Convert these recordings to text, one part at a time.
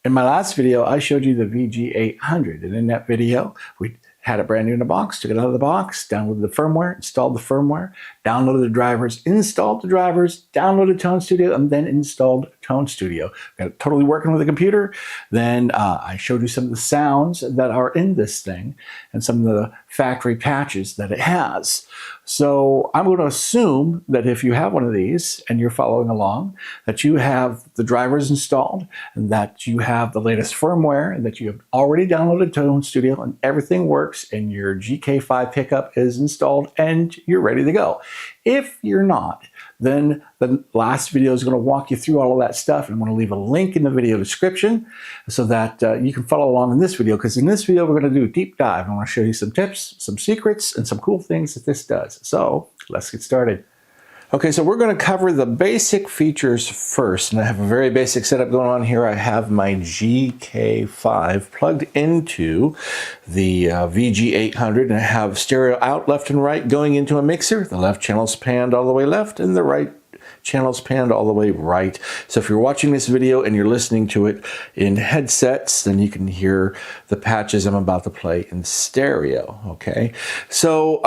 In my last video, I showed you the VG-800, and in that video, we had it brand new in the box, took it out of the box, downloaded the firmware, installed the firmware, downloaded the drivers, installed the drivers, downloaded Tone Studio, and then installed Tone Studio. Got it totally working with the computer. Then I showed you some of the sounds that are in this thing and some of the factory patches that it has. So I'm going to assume that if you have one of these and you're following along, that you have the drivers installed, and that you have the latest firmware, and that you have already downloaded Tone Studio and everything works and your GK5 pickup is installed and you're ready to go. If you're not, then the last video is going to walk you through all of that stuff, and I'm going to leave a link in the video description so that you can follow along in this video, because in this video we're going to do a deep dive. I want to show you some tips, some secrets, and some cool things that this does. So let's get started. Okay, so we're going to cover the basic features first, and I have a very basic setup going on here. I have my GK5 plugged into the VG-800, and I have stereo out left and right going into a mixer. The left channel's panned all the way left, and the right channel's panned all the way right. So if you're watching this video and you're listening to it in headsets, then you can hear the patches I'm about to play in stereo. Okay, so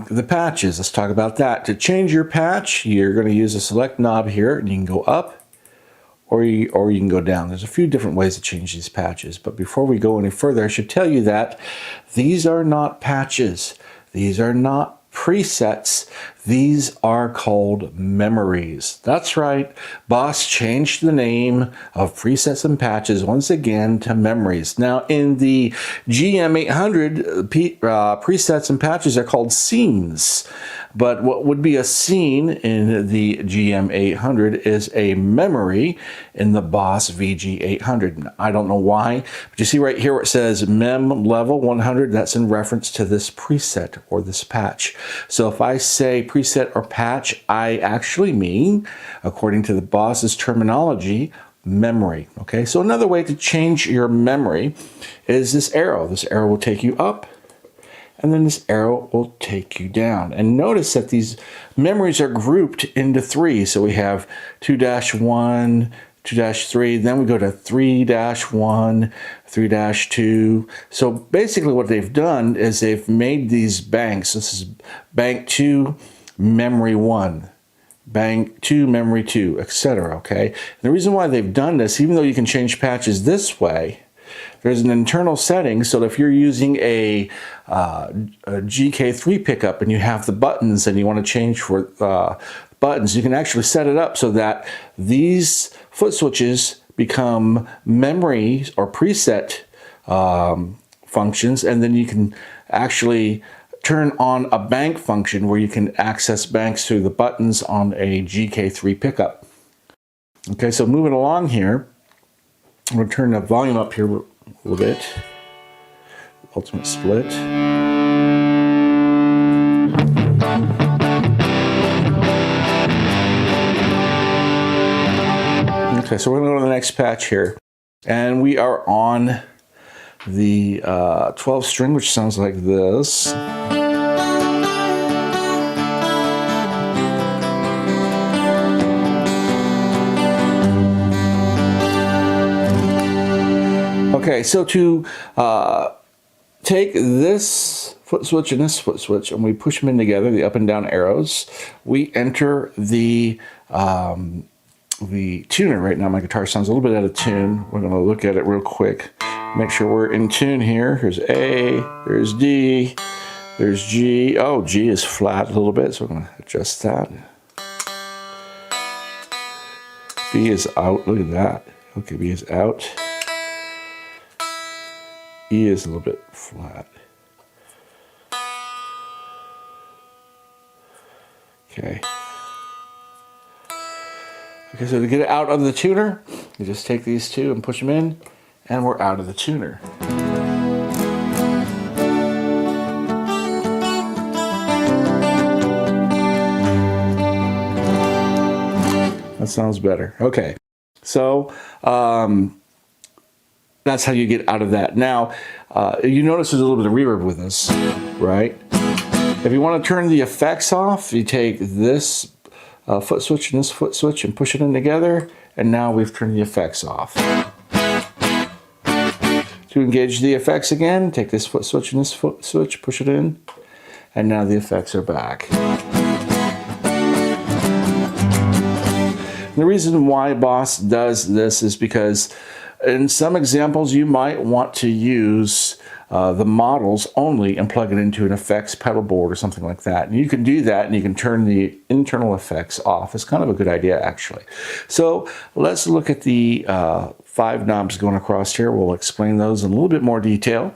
the patches, let's talk about that. To change your patch, you're going to use a select knob here, and you can go up or you can go down. There's a few different ways to change these patches, but before we go any further, I should tell you that these are not patches. These are not presets. These are called memories. That's right. Boss changed the name of presets and patches once again to memories. Now in the GM800, presets and patches are called scenes. But what would be a scene in the GM800 is a memory in the Boss VG800. I don't know why, but you see right here where it says mem level 100, that's in reference to this preset or this patch. So if I say preset or patch, I actually mean, according to the Boss's terminology, memory. Okay, so another way to change your memory is this arrow. This arrow will take you up, and then this arrow will take you down. And notice that these memories are grouped into three. So we have 2-1, 2-3, then we go to 3-1, 3-2. So basically what they've done is they've made these banks. This is bank 2, memory 1. Bank 2, memory 2, etc. Okay? And the reason why they've done this, even though you can change patches this way, there's an internal setting. So if you're using a GK3 pickup and you have the buttons and you want to change for buttons, you can actually set it up so that these foot switches become memories or preset functions, and then you can actually turn on a bank function where you can access banks through the buttons on a GK3 pickup. Okay, so moving along here, I'm going to turn the volume up here a little bit. Ultimate split. Okay, so we're going to go to the next patch here. And we are on the 12 string, which sounds like this. Okay, so to take this foot switch and this foot switch, and we push them in together, the up and down arrows, we enter the tuner. Right now my guitar sounds a little bit out of tune. We're going to look at it real quick, make sure we're in tune here. Here's A, there's D, there's G. Oh, G is flat a little bit, so we're going to adjust that. B is out, look at that. Okay, B is out. E is a little bit flat. Okay. Okay, so to get it out of the tuner, you just take these two and push them in, and we're out of the tuner. That sounds better. Okay, so that's how you get out of that. Now, you notice there's a little bit of reverb with this, right? If you want to turn the effects off, you take this foot switch and this foot switch and push it in together, and now we've turned the effects off. To engage the effects again, take this foot switch and this foot switch, push it in, and now the effects are back. And the reason why Boss does this is because in some examples you might want to use the models only and plug it into an effects pedal board or something like that. And you can do that and you can turn the internal effects off. It's kind of a good idea actually. So let's look at the 5 knobs going across here. We'll explain those in a little bit more detail.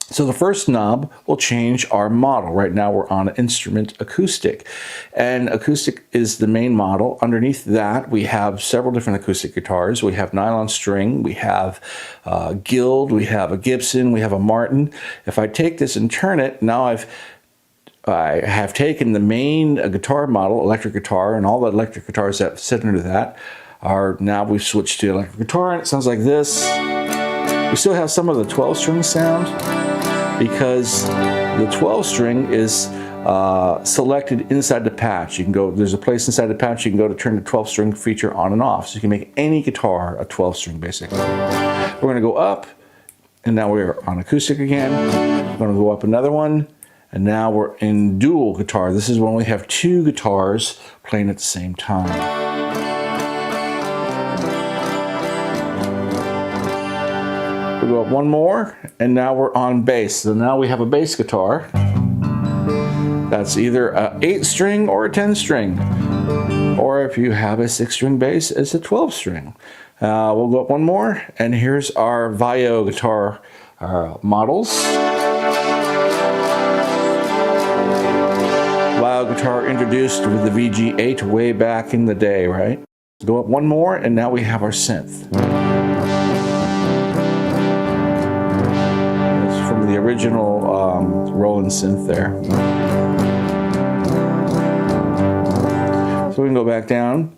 So the first knob will change our model. Right now we're on instrument acoustic, and acoustic is the main model. Underneath that we have several different acoustic guitars. We have nylon string, we have Guild, we have a Gibson, we have a Martin. If I take this and turn it, now I have taken the main guitar model, electric guitar, and all the electric guitars that sit under that are now we've switched to electric guitar, and it sounds like this. We still have some of the 12-string sound, because the 12-string is selected inside the patch. You can go, there's a place inside the patch you can go to turn the 12-string feature on and off. So you can make any guitar a 12-string basically. We're going to go up, and now we're on acoustic again. We're going to go up another one, and now we're in dual guitar. This is when we have 2 guitars playing at the same time. We go up one more, and now we're on bass. So now we have a bass guitar. That's either an 8-string or a 10-string. Or if you have a 6-string bass, it's a 12-string. We'll go up one more, and here's our Vio guitar models. Vio guitar introduced with the VG-8 way back in the day, right? Go up one more, and now we have our synth. The original Roland synth there. So we can go back down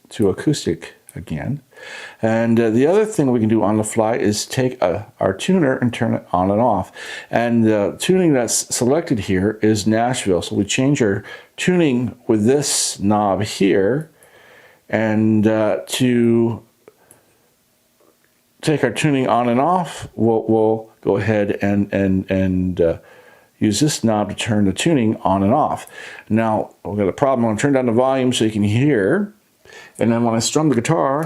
to acoustic again. And the other thing we can do on the fly is take our tuner and turn it on and off. And the tuning that's selected here is Nashville. So we change our tuning with this knob here, and to take our tuning on and off, we'll go ahead and use this knob to turn the tuning on and off. Now, we've got a problem. I'm going to turn down the volume so you can hear. And then when I strum the guitar,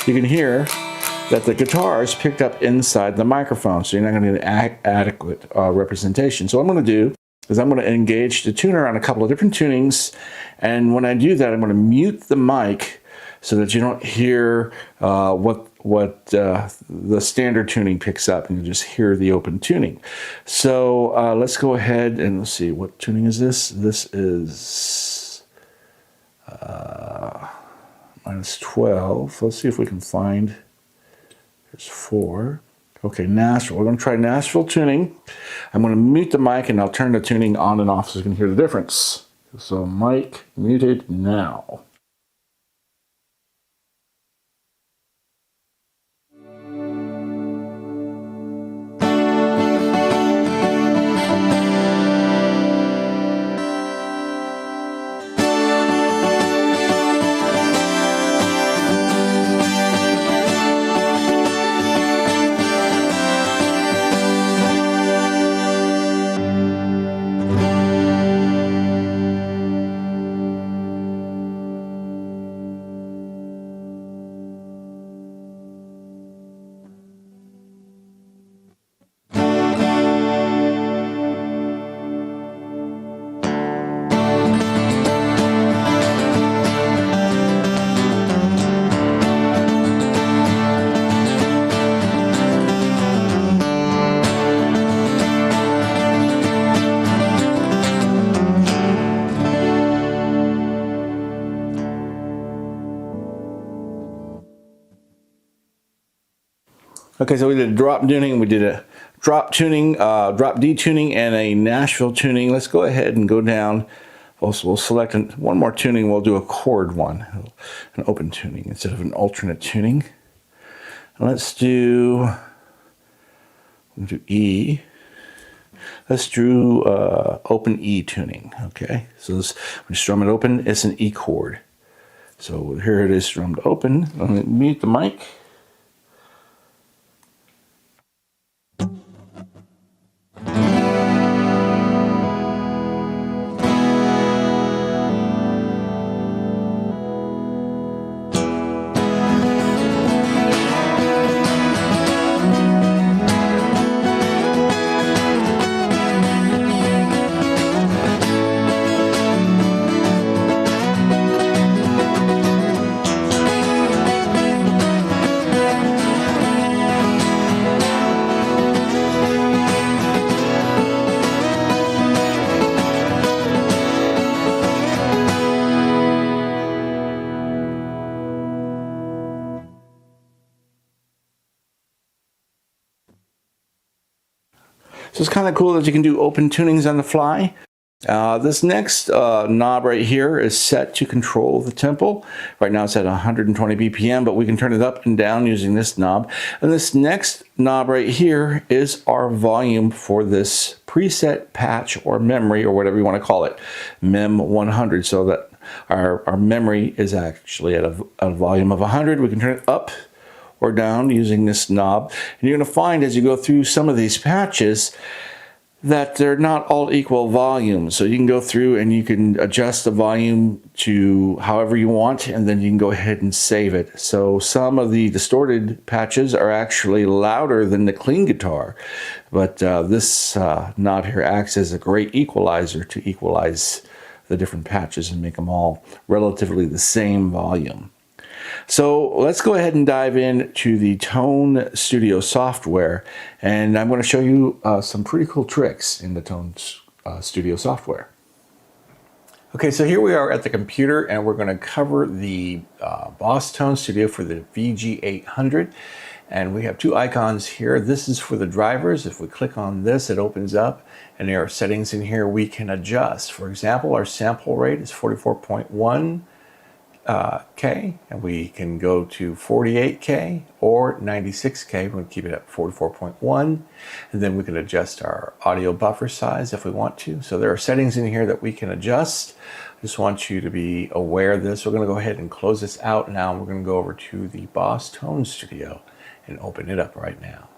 you can hear that the guitar is picked up inside the microphone. So you're not going to get adequate representation. So what I'm going to do is I'm going to engage the tuner on a couple of different tunings. And when I do that, I'm going to mute the mic so that you don't hear what the standard tuning picks up, and you just hear the open tuning. So let's go ahead and let's see, what tuning is this? This is minus 12. Let's see if we can find, there's 4. Okay, Nashville. We're going to try Nashville tuning. I'm going to mute the mic, and I'll turn the tuning on and off so you can hear the difference. So mic muted now. Okay, so we did a drop tuning, we did a drop tuning, drop D tuning, and a Nashville tuning. Let's go ahead and go down. Also, we'll select one more tuning. We'll do a chord one, an open tuning instead of an alternate tuning. And let's do E. Let's do open E tuning. Okay, so this, when you strum it open, it's an E chord. So here it is strummed open. Let me mute the mic. So it's kind of cool that you can do open tunings on the fly. This next knob right here is set to control the tempo. Right now it's at 120 BPM, but we can turn it up and down using this knob. And this next knob right here is our volume for this preset patch or memory or whatever you want to call it, Mem 100, so that our memory is actually at a volume of 100. We can turn it up or down using this knob. And you're going to find as you go through some of these patches that they're not all equal volumes. So you can go through and you can adjust the volume to however you want, and then you can go ahead and save it. So some of the distorted patches are actually louder than the clean guitar, but this knob here acts as a great equalizer to equalize the different patches and make them all relatively the same volume. So let's go ahead and dive into the Tone Studio software, and I'm going to show you some pretty cool tricks in the Tone Studio software. Okay, so here we are at the computer, and we're going to cover the Boss Tone Studio for the VG-800, and we have two icons here. This is for the drivers. If we click on this, it opens up, and there are settings in here we can adjust. For example, our sample rate is 44.1 K, and we can go to 48K or 96K. We're going to keep it at 44.1, and then we can adjust our audio buffer size if we want to. So there are settings in here that we can adjust. I just want you to be aware of this. We're going to go ahead and close this out now. We're going to go over to the Boss Tone Studio and open it up right now.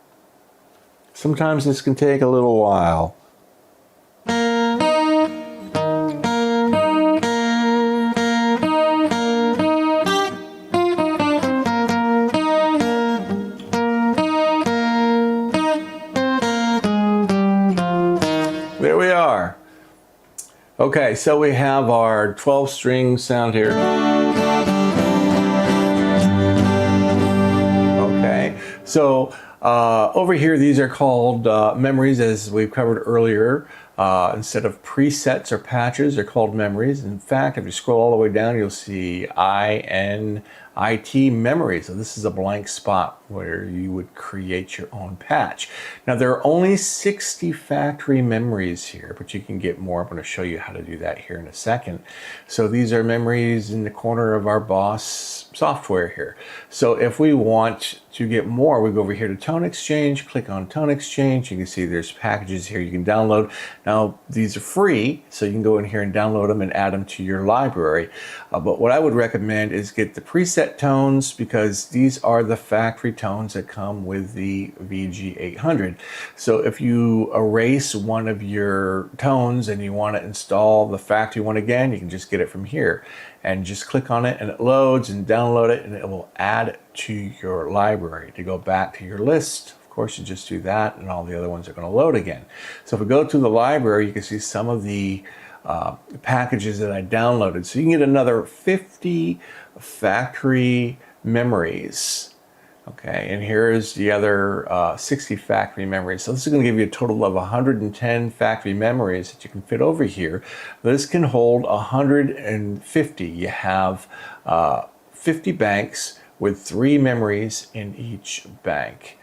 Sometimes this can take a little while. There we are. Okay, so we have our 12-string sound here. Okay, so over here, these are called memories, as we've covered earlier. Instead of presets or patches, they're called memories. In fact, if you scroll all the way down, you'll see INIT memories. So this is a blank spot where you would create your own patch. Now, there are only 60 factory memories here, but you can get more. I'm going to show you how to do that here in a second. So these are memories in the corner of our Boss software here. So if we want to get more, we go over here to Tone Exchange, click on Tone Exchange. You can see there's packages here you can download. Now, these are free, so you can go in here and download them and add them to your library. But what I would recommend is get the preset tones, because these are the factory tones that come with the VG-800. So if you erase one of your tones and you want to install the factory one again, you can just get it from here and just click on it, and it loads, and download it, and it will add it to your library. To go back to your list, of course, you just do that, and all the other ones are going to load again. So if we go to the library, you can see some of the packages that I downloaded. So you can get another 50 factory memories. Okay, and here's the other 60 factory memories. So this is going to give you a total of 110 factory memories that you can fit over here. This can hold 150. You have 50 banks with 3 memories in each bank.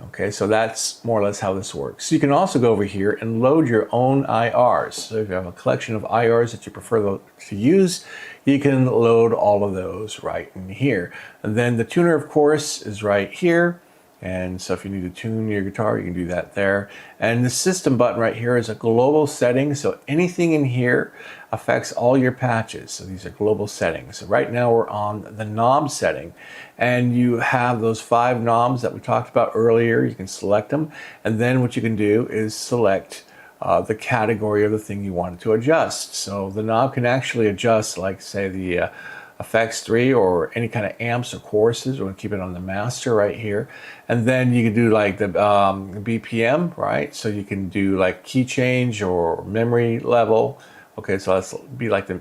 Okay, so that's more or less how this works. So you can also go over here and load your own IRs. So if you have a collection of IRs that you prefer to use, you can load all of those right in here. And then the tuner, of course, is right here. And so if you need to tune your guitar, you can do that there. And the system button right here is a global setting. So anything in here affects all your patches. So these are global settings. So right now we're on the knob setting, and you have those 5 knobs that we talked about earlier. You can select them. And then what you can do is select the category of the thing you want to adjust. So the knob can actually adjust, like say the effects 3 or any kind of amps or choruses. We're going to keep it on the master right here. And then you can do like the BPM, right? So you can do like key change or memory level. Okay, so that's be like the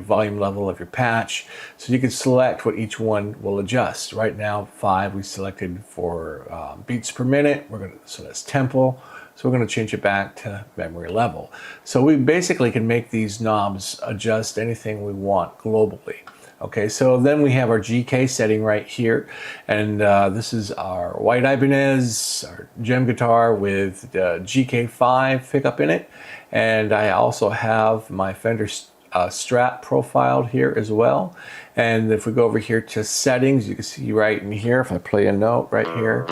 volume level of your patch. So you can select what each one will adjust. Right now, 5 we selected for beats per minute. So that's tempo. So we're going to change it back to memory level. So we basically can make these knobs adjust anything we want globally. Okay, so then we have our GK setting right here, and this is our White Ibanez, our gem guitar with the GK5 pickup in it, and I also have my Fender Strat profiled here as well. And if we go over here to settings, you can see right in here, if I play a note right here,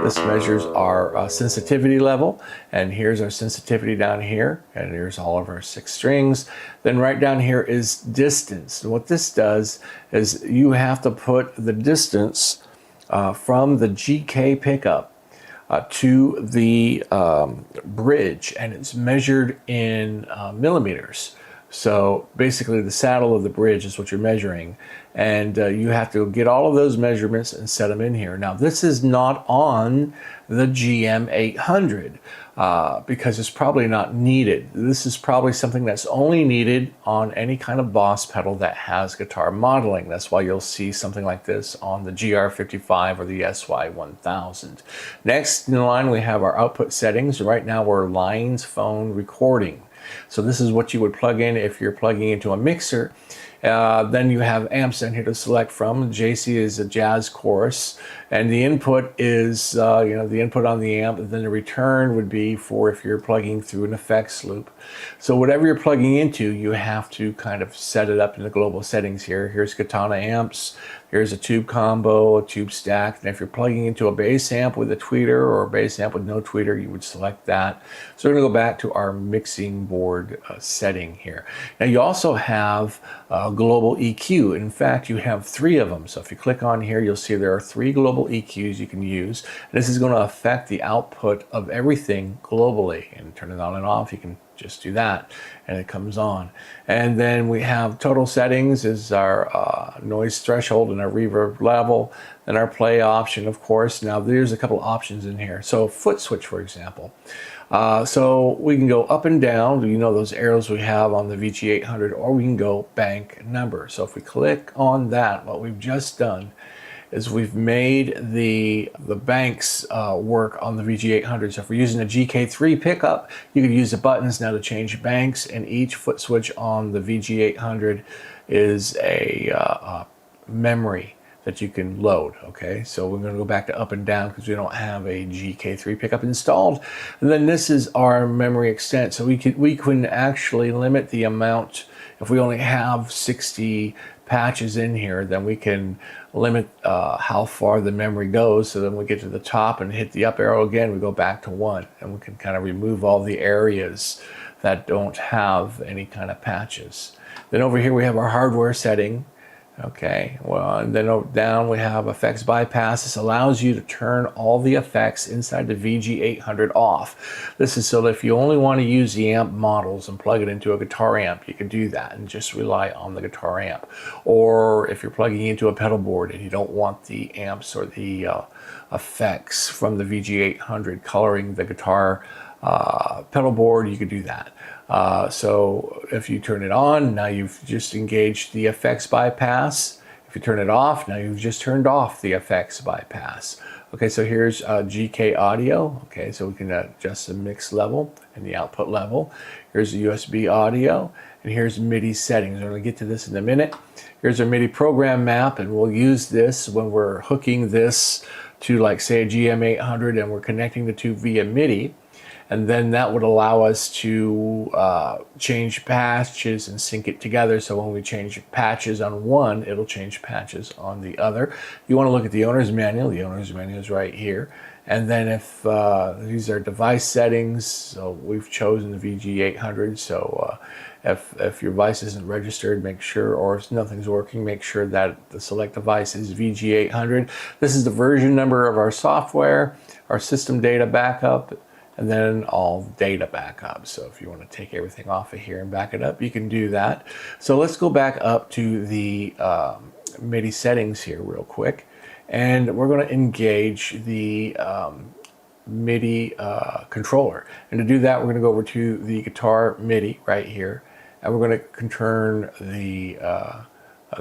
this measures our sensitivity level, and here's our sensitivity down here, and here's all of our 6 strings. Then right down here is distance. And what this does is you have to put the distance from the GK pickup to the bridge, and it's measured in millimeters. So basically the saddle of the bridge is what you're measuring, and you have to get all of those measurements and set them in here. Now this is not on the GM800 because it's probably not needed. This is probably something that's only needed on any kind of Boss pedal that has guitar modeling. That's why you'll see something like this on the GR55 or the SY1000. Next in line we have our output settings. Right now we're lines, phone, recording. So this is what you would plug in if you're plugging into a mixer. Then you have amps in here to select from. JC is a jazz chorus, and the input is the input on the amp, and then the return would be for if you're plugging through an effects loop. So whatever you're plugging into, you have to kind of set it up in the global settings here. Here's Katana amps. Here's a tube combo, a tube stack, and if you're plugging into a bass amp with a tweeter or a bass amp with no tweeter, you would select that. So we're going to go back to our mixing board setting here. Now you also have global EQ. In fact, you have 3 of them. So if you click on here, you'll see there are 3 global EQs you can use. This is going to affect the output of everything globally, and turn it on and off. You can just do that and it comes on. And then we have total settings is our noise threshold and our reverb level, and our play option, of course. Now there's a couple options in here. So foot switch, for example. So we can go up and down, you know, those arrows we have on the VG-800, or we can go bank number. So if we click on that, what we've just done is we've made the banks work on the VG-800. So if we're using a GK3 pickup, you could use the buttons now to change banks, and each foot switch on the VG-800 is a memory that you can load. Okay, so we're going to go back to up and down because we don't have a GK3 pickup installed. And then this is our memory extent. So we can actually limit the amount. If we only have 60 patches in here, then we can limit how far the memory goes. So then we get to the top and hit the up arrow again, we go back to 1, and we can kind of remove all the areas that don't have any kind of patches. Then over here we have our hardware setting. Okay, well, and then down we have effects bypass. This allows you to turn all the effects inside the VG-800 off. This is so that if you only want to use the amp models and plug it into a guitar amp, you can do that and just rely on the guitar amp. Or if you're plugging into a pedal board and you don't want the amps or the effects from the VG-800 coloring the guitar pedal board, you could do that. So if you turn it on, now you've just engaged the effects bypass. If you turn it off, now you've just turned off the effects bypass. Okay, so here's GK audio. Okay, so we can adjust the mix level and the output level. Here's the USB audio, and here's MIDI settings. We're going to get to this in a minute. Here's our MIDI program map, and we'll use this when we're hooking this to, like, say, a GM800, and we're connecting the two via MIDI. And then that would allow us to change patches and sync it together. So when we change patches on one, it'll change patches on the other. You want to look at the owner's manual. The owner's manual is right here. And then if these are device settings, so we've chosen the VG-800. So if your device isn't registered, make sure, or if nothing's working, make sure that the select device is VG-800. This is the version number of our software, our system data backup, and then all data backup. So if you want to take everything off of here and back it up, you can do that. So let's go back up to the MIDI settings here real quick, and we're going to engage the MIDI controller. And to do that, we're going to go over to the guitar MIDI right here, and we're going to turn the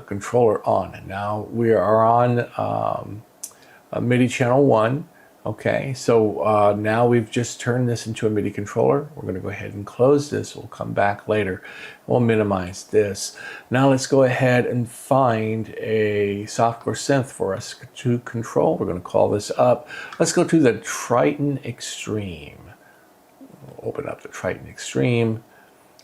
controller on. Now we are on MIDI channel 1. Okay, so now we've just turned this into a MIDI controller. We're going to go ahead and close this. We'll come back later. We'll minimize this. Now let's go ahead and find a software synth for us to control. We're going to call this up. Let's go to the Triton Extreme. We'll open up the Triton Extreme.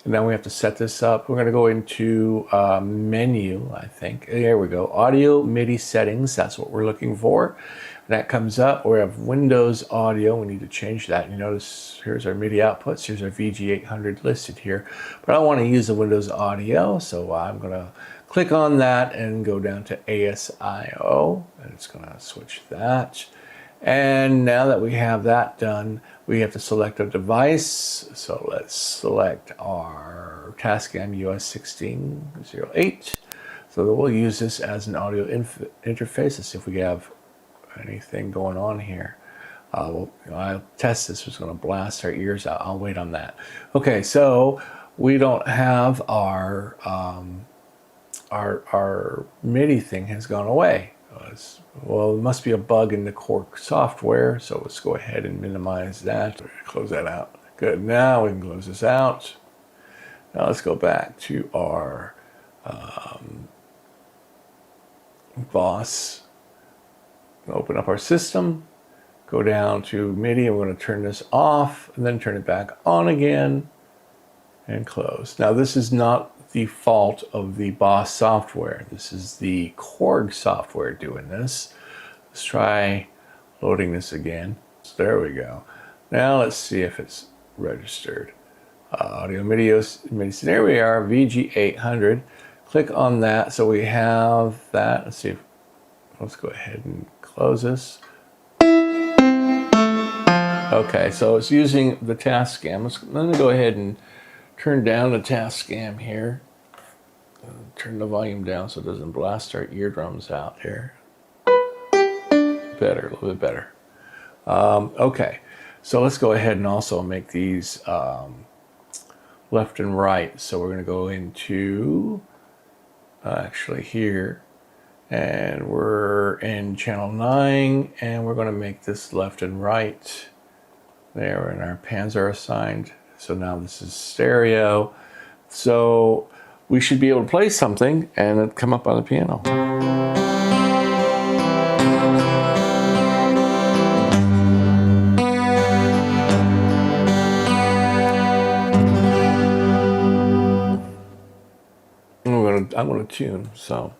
And now we have to set this up. We're going to go into menu, I think. There we go. Audio MIDI settings. That's what we're looking for. That comes up. We have Windows Audio. We need to change that. You notice here's our MIDI outputs. Here's our VG-800 listed here. But I want to use the Windows Audio, so I'm going to click on that and go down to ASIO, and it's going to switch that. And now that we have that done, we have to select a device. So let's select our Tascam US1608. So that we'll use this as an audio interface. Let's see if we have anything going on here. I'll test this. It's going to blast our ears out. I'll wait on that. Okay, so we don't have our MIDI thing has gone away. Well, it must be a bug in the core software. So let's go ahead and minimize that. Close that out. Good. Now we can close this out. Now let's go back to our boss. Open up our system, go down to MIDI, and we're going to turn this off and then turn it back on again and close. Now this is not the fault of the Boss software. This is the Korg software doing this. Let's try loading this again. So there we go. Now let's see if it's registered. Audio MIDI, so there we are, VG-800. Click on that so we have that. Let's see if, let's go ahead and close this. Okay, so it's using the Tascam. Let me go ahead and turn down the Tascam here. Turn the volume down so it doesn't blast our eardrums out here. Better, a little bit better. Okay, so let's go ahead and also make these left and right. So we're going to go into actually here. And we're in channel 9, and we're going to make this left and right there, and our pans are assigned. So now this is stereo. So we should be able to play something and it come up on the piano. I'm going to tune, so.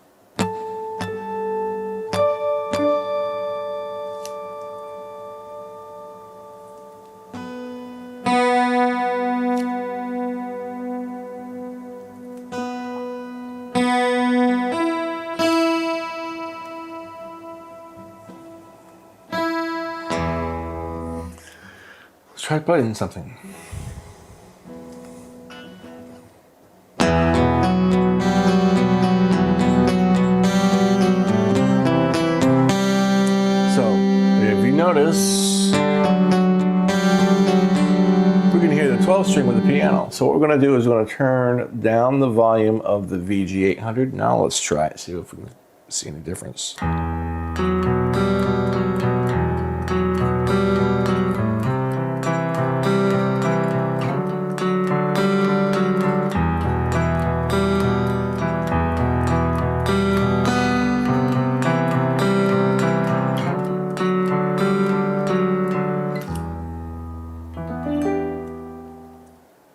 Let's try playing something. So, if you notice, we can hear the 12 string with the piano. So what we're going to do is we're going to turn down the volume of the VG-800. Now let's try it, see if we can see any difference.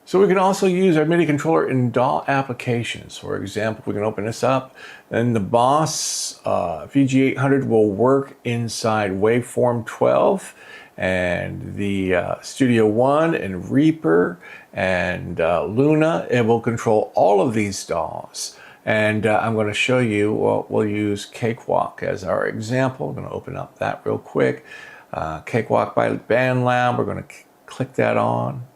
So we can also use our MIDI controller in DAW applications. For example, we can open this up, and the Boss VG-800 will work inside Waveform 12, and the Studio One and Reaper and Luna. It will control all of these DAWs. And I'm going to show you, we'll use Cakewalk as our example. I'm going to open up that real quick. Cakewalk by BandLab. We're going to click that on.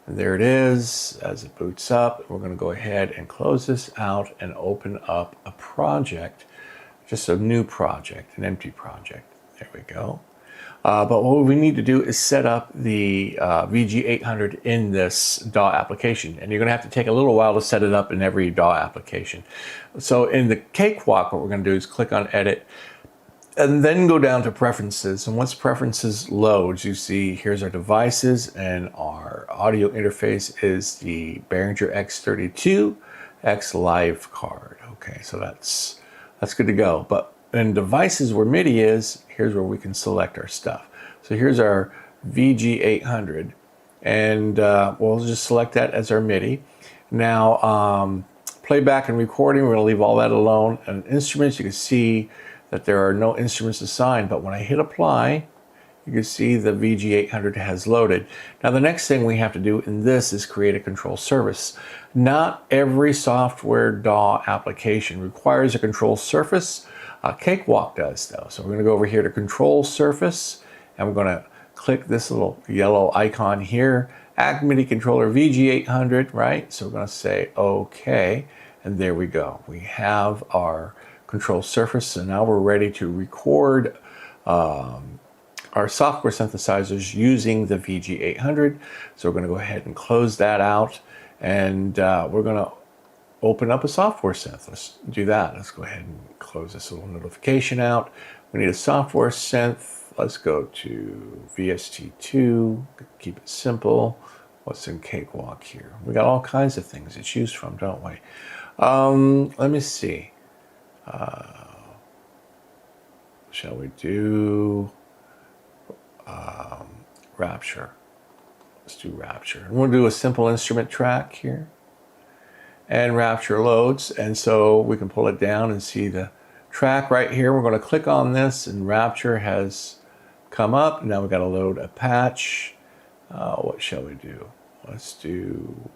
And there it is as it boots up. We're going to go ahead and close this out and open up a project, just a new project, an empty project. There we go. But what we need to do is set up the VG-800 in this DAW application. And you're going to have to take a little while to set it up in every DAW application. So in the Cakewalk, what we're going to do is click on Edit. And then go down to preferences. And once preferences loads, you see here's our devices, and our audio interface is the Behringer X32 X Live card. Okay, so that's good to go. But in devices where MIDI is, here's where we can select our stuff. So here's our VG-800, and we'll just select that as our MIDI. Now, playback and recording, we're going to leave all that alone. And instruments, you can see that there are no instruments assigned, but when I hit apply, you can see the VG-800 has loaded. Now the next thing we have to do in this is create a control surface. Not every software DAW application requires a control surface. Cakewalk does though. So we're going to go over here to control surface, and we're going to click this little yellow icon here, Add MIDI controller VG-800, right? So we're going to say OK, and there we go. We have our control surface, and now we're ready to record our software synthesizers using the VG-800. So we're going to go ahead and close that out, and we're going to open up a software synth. Let's do that. Let's go ahead and close this little notification out. We need a software synth. Let's go to VST2, keep it simple. What's in Cakewalk here? We got all kinds of things to choose from, don't we? Let me see. Shall we do Rapture? Let's do Rapture. And we'll do a simple instrument track here. And Rapture loads, and so we can pull it down and see the track right here. We're going to click on this, and Rapture has come up. Now we've got to load a patch. What shall we do? Let's do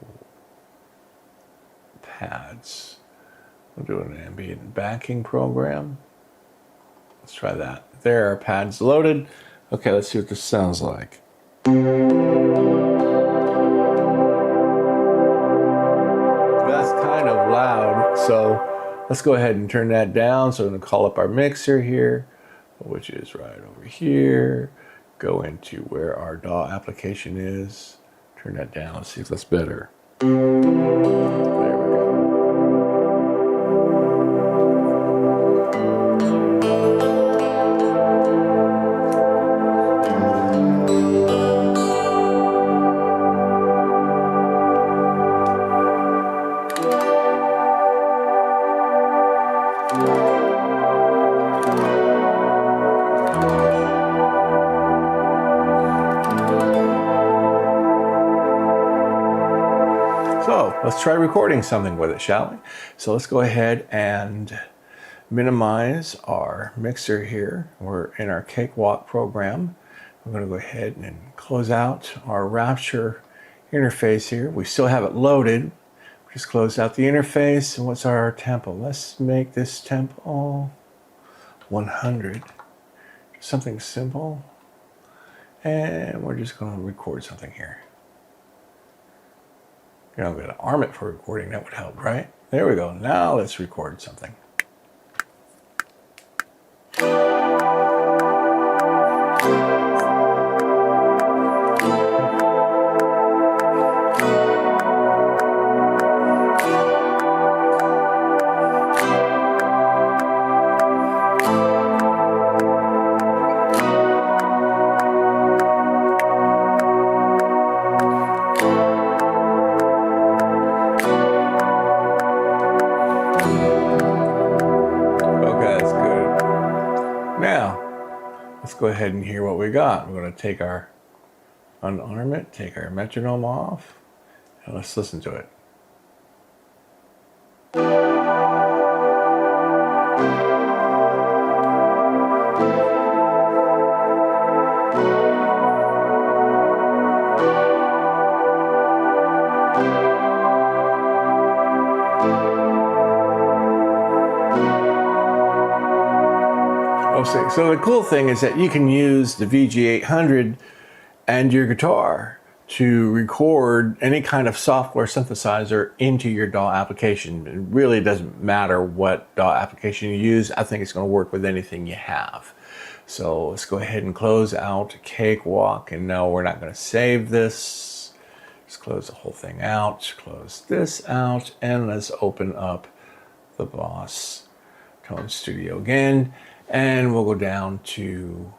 pads. We'll do an ambient backing program. Let's try that. There, our pads loaded. Okay, let's see what this sounds like. That's kind of loud, so let's go ahead and turn that down. So I'm going to call up our mixer here, which is right over here. Go into where our DAW application is. Turn that down. Let's see if that's better. There we go. So let's try recording something with it, shall we? So let's go ahead and minimize our mixer here. We're in our Cakewalk program. We're going to go ahead and close out our Rapture interface here. We still have it loaded. Just close out the interface. And what's our tempo? Let's make this tempo 100. Something simple. And we're just going to record something here. You know, I'm going to arm it for recording. That would help, right? There we go. Now let's record something. Let's go ahead and hear what we got. We're going to take our, unarm it, take our metronome off, and let's listen to it. So the cool thing is that you can use the VG-800 and your guitar to record any kind of software synthesizer into your DAW application. It really doesn't matter what DAW application you use. I think it's going to work with anything you have. So let's go ahead and close out Cakewalk. And no, we're not going to save this. Just close the whole thing out. Close this out. And let's open up the Boss Tone Studio again. And we'll go down to,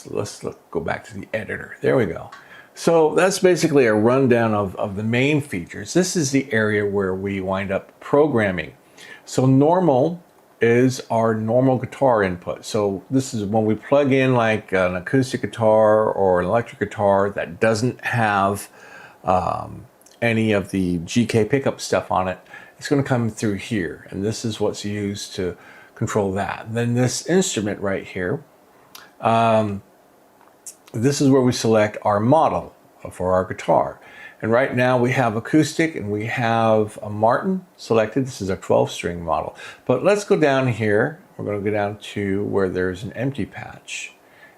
let's go back to the editor. There we go. So that's basically a rundown of the main features. This is the area where we wind up programming. So normal is our normal guitar input. So this is when we plug in like an acoustic guitar or an electric guitar that doesn't have any of the GK pickup stuff on it, it's going to come through here. And this is what's used to control that. Then this instrument right here, this is where we select our model for our guitar. And right now we have acoustic and we have a Martin selected. This is a 12-string model. But let's go down here. We're going to go down to where there's an empty patch.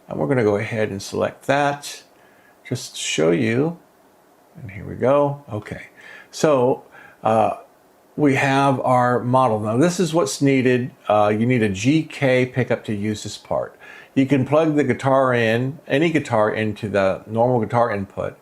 And we're going to go ahead and select that just to show you. And here we go. Okay. So we have our model. Now this is what's needed. You need a GK pickup to use this part. You can plug the guitar in, any guitar, into the normal guitar input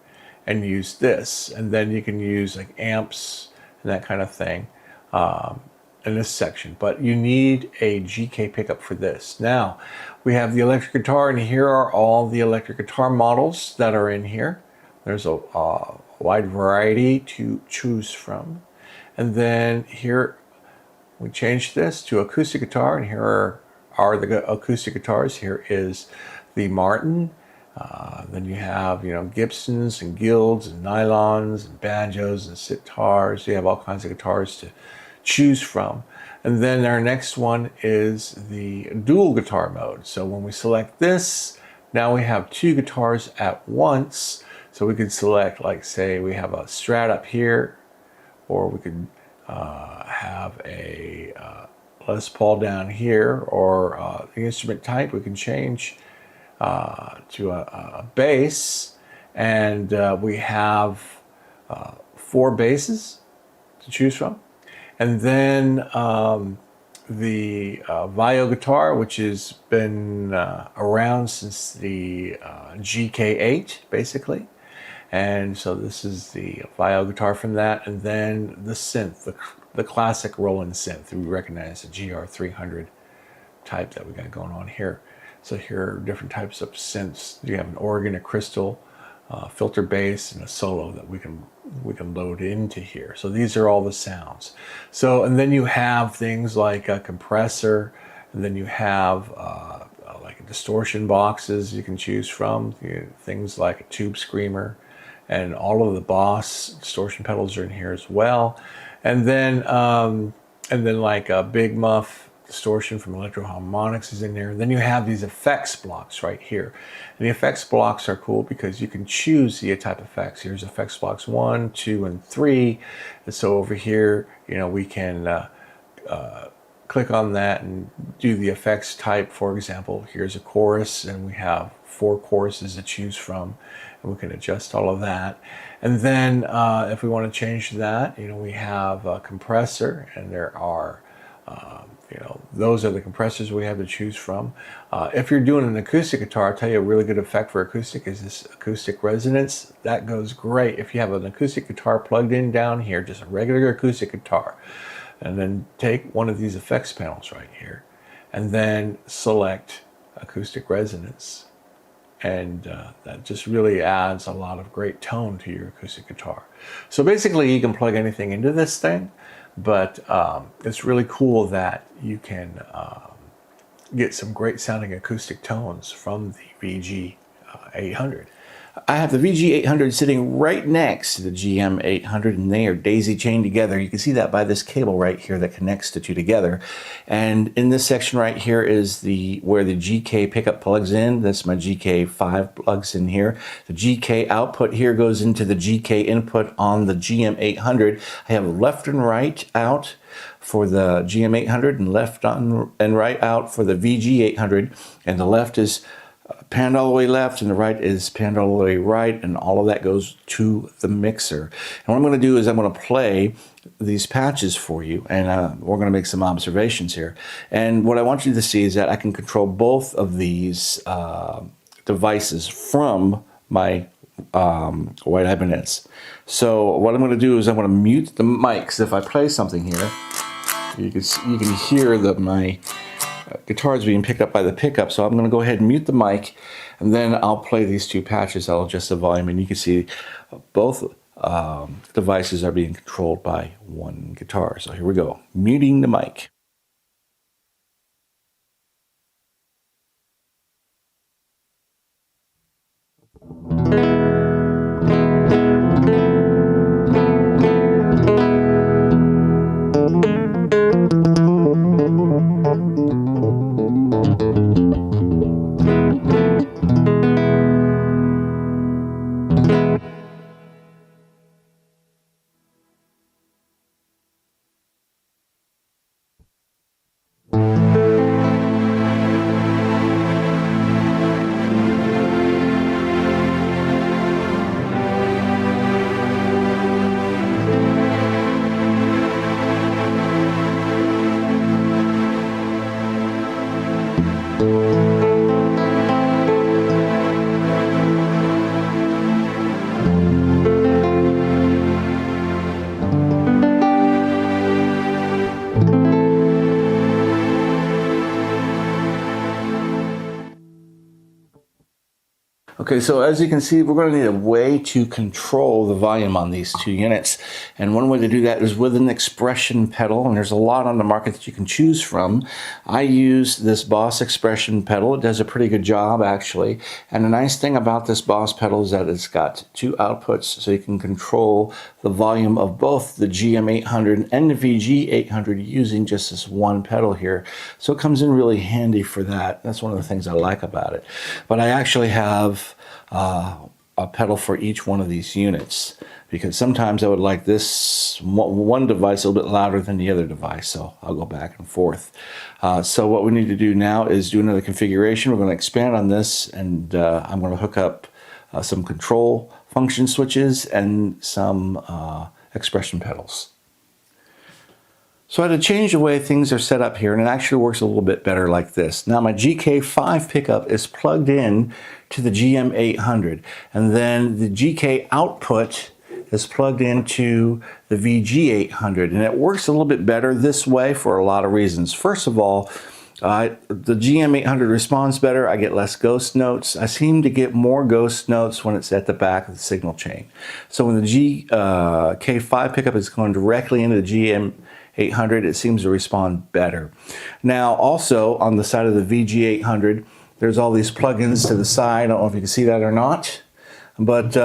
and use this. And then you can use like amps and that kind of thing in this section. But you need a GK pickup for this. Now, we have the electric guitar, and here are all the electric guitar models that are in here. There's a wide variety to choose from. And then here, we change this to acoustic guitar, and here are the acoustic guitars. Here is the Martin. Then you have, Gibsons and Guilds and nylons and banjos and sitars. You have all kinds of guitars to choose from. And then our next one is the dual guitar mode. So when we select this, now we have two guitars at once. So we could select, like, say we have a Strat up here, or we could have a Les Paul down here, or the instrument type we can change to a bass, and we have 4 basses to choose from. And then the Vio guitar, which has been around since the GK8, basically. And so this is the Vio guitar from that. And then the synth, the classic Roland synth. We recognize the GR300 type that we got going on here. So here are different types of synths. You have an organ, a crystal, filter bass, and a solo that we can load into here. So these are all the sounds. So, and then you have things like a compressor, and then you have like distortion boxes you can choose from. Things like a tube screamer, and all of the Boss distortion pedals are in here as well. And then like a Big Muff distortion from Electro Harmonics is in there. And then you have these effects blocks right here. And the effects blocks are cool because you can choose the type of effects. Here's effects blocks 1, 2, and 3. And so over here, we can click on that and do the effects type. For example, here's a chorus, and we have 4 choruses to choose from, and we can adjust all of that. And then if we want to change that, we have a compressor, and there are those are the compressors we have to choose from. If you're doing an acoustic guitar, I'll tell you a really good effect for acoustic is this acoustic resonance. That goes great if you have an acoustic guitar plugged in down here, just a regular acoustic guitar. And then take one of these effects panels right here, and then select acoustic resonance. And that just really adds a lot of great tone to your acoustic guitar. So basically you can plug anything into this thing, but it's really cool that you can get some great sounding acoustic tones from the VG-800. I have the VG-800 sitting right next to the GM-800, and they are daisy chained together. You can see that by this cable right here that connects the two together. And in this section right here is where the GK pickup plugs in. That's my GK5 plugs in here. The GK output here goes into the GK input on the GM-800. I have left and right out for the GM-800, and left on and right out for the VG-800. And the left is panned all the way left, and the right is panned all the way right, and all of that goes to the mixer. And what I'm going to do is I'm going to play these patches for you, and we're going to make some observations here. And what I want you to see is that I can control both of these devices from my White Ibanez. So what I'm going to do is I'm going to mute the mics. If I play something here, you can hear my guitar is being picked up by the pickup, so I'm going to go ahead and mute the mic, and then I'll play these two patches. I'll adjust the volume, and you can see both devices are being controlled by one guitar. So here we go, muting the mic. Okay, so as you can see, we're going to need a way to control the volume on these two units. And one way to do that is with an expression pedal, and there's a lot on the market that you can choose from. I use this Boss expression pedal. It does a pretty good job, actually. And the nice thing about this Boss pedal is that it's got two outputs, so you can control the volume of both the GM800 and the VG-800 using just this one pedal here. So it comes in really handy for that. That's one of the things I like about it. But I actually have a pedal for each one of these units, because sometimes I would like this one device a little bit louder than the other device, so I'll go back and forth. So what we need to do now is do another configuration. We're going to expand on this, and I'm going to hook up some control function switches and some expression pedals. So I had to change the way things are set up here, and it actually works a little bit better like this. Now my GK5 pickup is plugged in to the GM800, and then the GK output is plugged into the VG800, and it works a little bit better this way for a lot of reasons. First of all, the GM800 responds better. I get less ghost notes. I seem to get more ghost notes when it's at the back of the signal chain. So when the GK5 pickup is going directly into the GM800, it seems to respond better. Now also on the side of the VG800, there's all these plugins to the side. I don't know if you can see that or not, but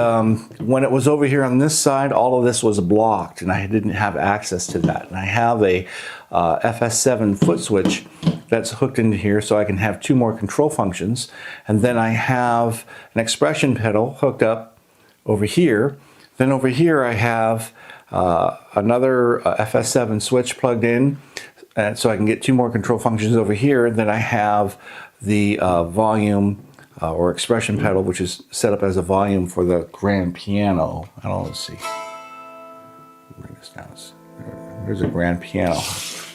when it was over here on this side, all of this was blocked and I didn't have access to that. And I have a FS7 foot switch that's hooked into here, so I can have two more control functions. And then I have an expression pedal hooked up over here. Then over here I have another FS7 switch plugged in, and so I can get two more control functions over here. Then I have the volume or expression pedal, which is set up as a volume for the grand piano. I don't know, let's see. Bring this down. There's a grand piano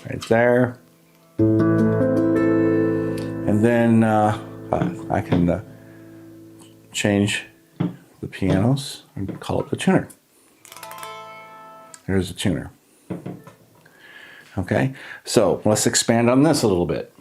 right there. And then I can change the pianos and call it the tuner. There's a tuner. Okay, so let's expand on this a little bit.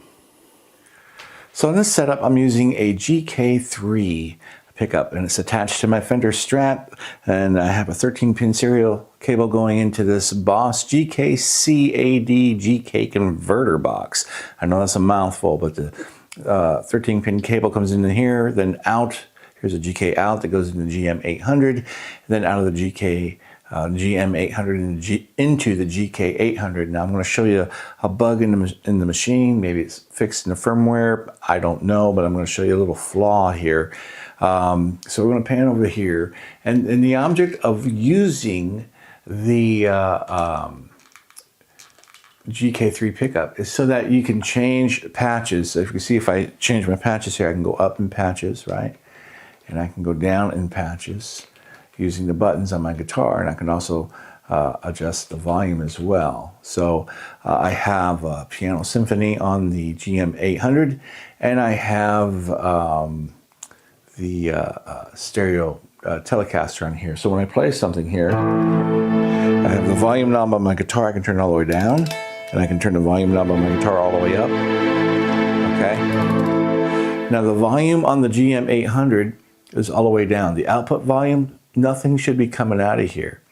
So in this setup, I'm using a GK3 pickup, and it's attached to my Fender Strat, and I have a 13-pin serial cable going into this Boss GKCAD GK converter box. I know that's a mouthful, but the 13-pin cable comes into here, then out. Here's a GK out that goes into the GM800, then out of the GM800 into the GK800. Now I'm going to show you a bug in the machine. Maybe it's fixed in the firmware. I don't know, but I'm going to show you a little flaw here. So we're going to pan over here. And the object of using the GK3 pickup is so that you can change patches. So if you can see, if I change my patches here, I can go up in patches, right? And I can go down in patches using the buttons on my guitar, and I can also adjust the volume as well. So I have a Piano Symphony on the GM800, and I have the stereo Telecaster on here. So when I play something here, I have the volume knob on my guitar. I can turn it all the way down, and I can turn the volume knob on my guitar all the way up. Okay. Now the volume on the GM800 is all the way down. The output volume, nothing should be coming out of here.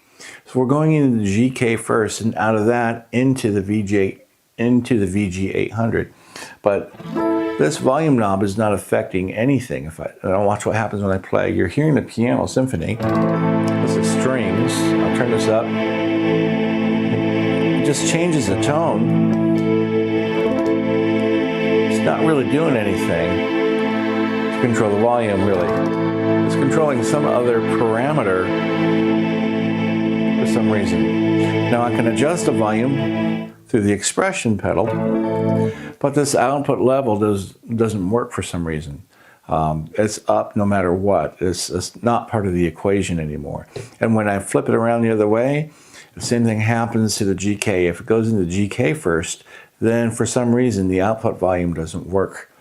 So we're going into the GK first, and out of that into the VG-800. But this volume knob is not affecting anything. If I don't watch what happens when I play, you're hearing the piano symphony. This is strings. I'll turn this up. It just changes the tone. It's not really doing anything to control the volume, really. It's controlling some other parameter for some reason. Now I can adjust the volume through the expression pedal, but this output level doesn't work for some reason. It's up no matter what. It's not part of the equation anymore. And when I flip it around the other way, the same thing happens to the GK. If it goes into the GK first, then for some reason the output volume doesn't work.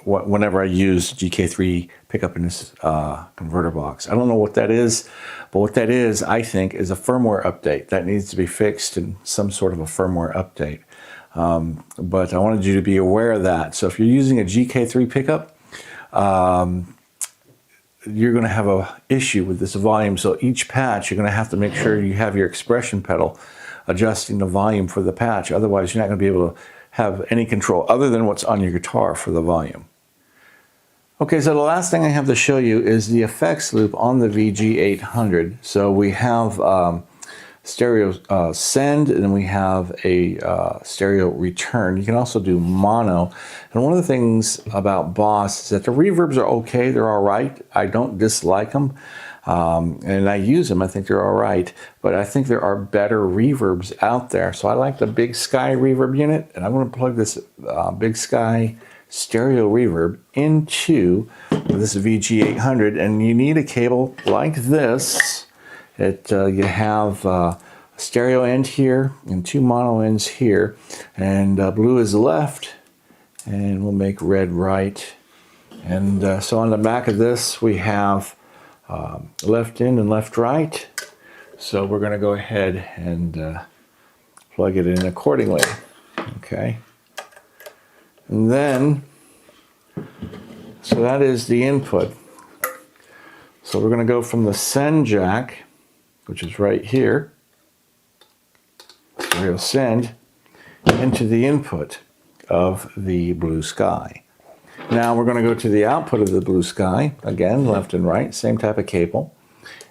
Whenever I use GK3 pickup in this converter box. I don't know what that is, but what that is, I think, is a firmware update. That needs to be fixed in some sort of a firmware update. But I wanted you to be aware of that. So if you're using a GK3 pickup, you're going to have an issue with this volume. So each patch, you're going to have to make sure you have your expression pedal adjusting the volume for the patch. Otherwise, you're not going to be able to have any control other than what's on your guitar for the volume. Okay, so the last thing I have to show you is the effects loop on the VG-800. So we have stereo send, and then we have a stereo return. You can also do mono. And one of the things about Boss is that the reverbs are okay, they're all right. I don't dislike them. And I use them, I think they're all right, but I think there are better reverbs out there. So I like the Big Sky reverb unit, and I'm going to plug this Big Sky stereo reverb into this VG-800, and you need a cable like this. You have a stereo end here and two mono ends here, and blue is left, and we'll make red right. And so on the back of this we have left in and left right. So we're going to go ahead and plug it in accordingly. Okay. And then, so that is the input. So we're going to go from the send jack, which is right here, stereo send, into the input of the Blue Sky. Now we're going to go to the output of the Blue Sky, again, left and right, same type of cable.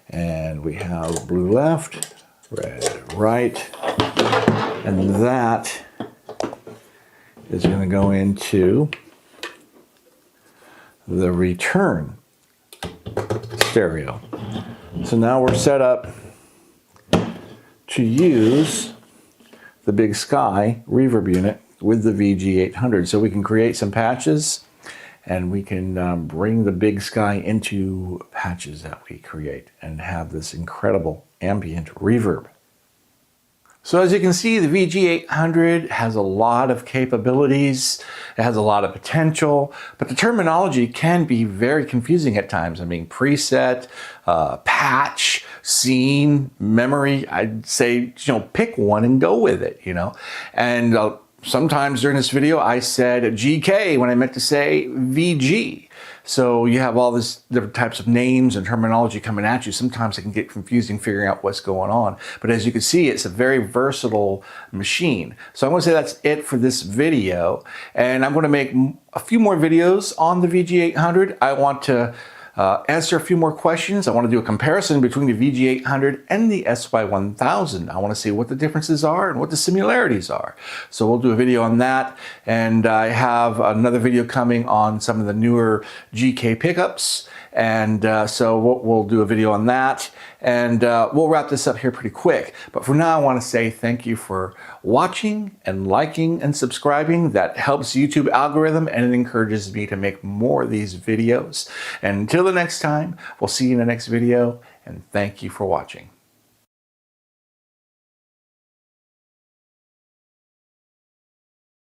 And we have blue left, red right, and that is going to go into the return stereo. So now we're set up to use the Big Sky reverb unit with the VG-800. So we can create some patches, and we can bring the Big Sky into patches that we create and have this incredible ambient reverb. So as you can see, the VG-800 has a lot of capabilities, it has a lot of potential, but the terminology can be very confusing at times. I mean, preset, patch, scene, memory, I'd say, pick one and go with it, And sometimes during this video, I said GK when I meant to say VG. So you have all these different types of names and terminology coming at you. Sometimes it can get confusing figuring out what's going on. But as you can see, it's a very versatile machine. So I'm going to say that's it for this video. And I'm going to make a few more videos on the VG-800. I want to answer a few more questions. I want to do a comparison between the VG-800 and the SY-1000. I want to see what the differences are and what the similarities are. So we'll do a video on that. And I have another video coming on some of the newer GK pickups. And so we'll do a video on that. And we'll wrap this up here pretty quick. But for now, I want to say thank you for watching and liking and subscribing. That helps YouTube algorithm, and it encourages me to make more of these videos. And until the next time, we'll see you in the next video, and thank you for watching.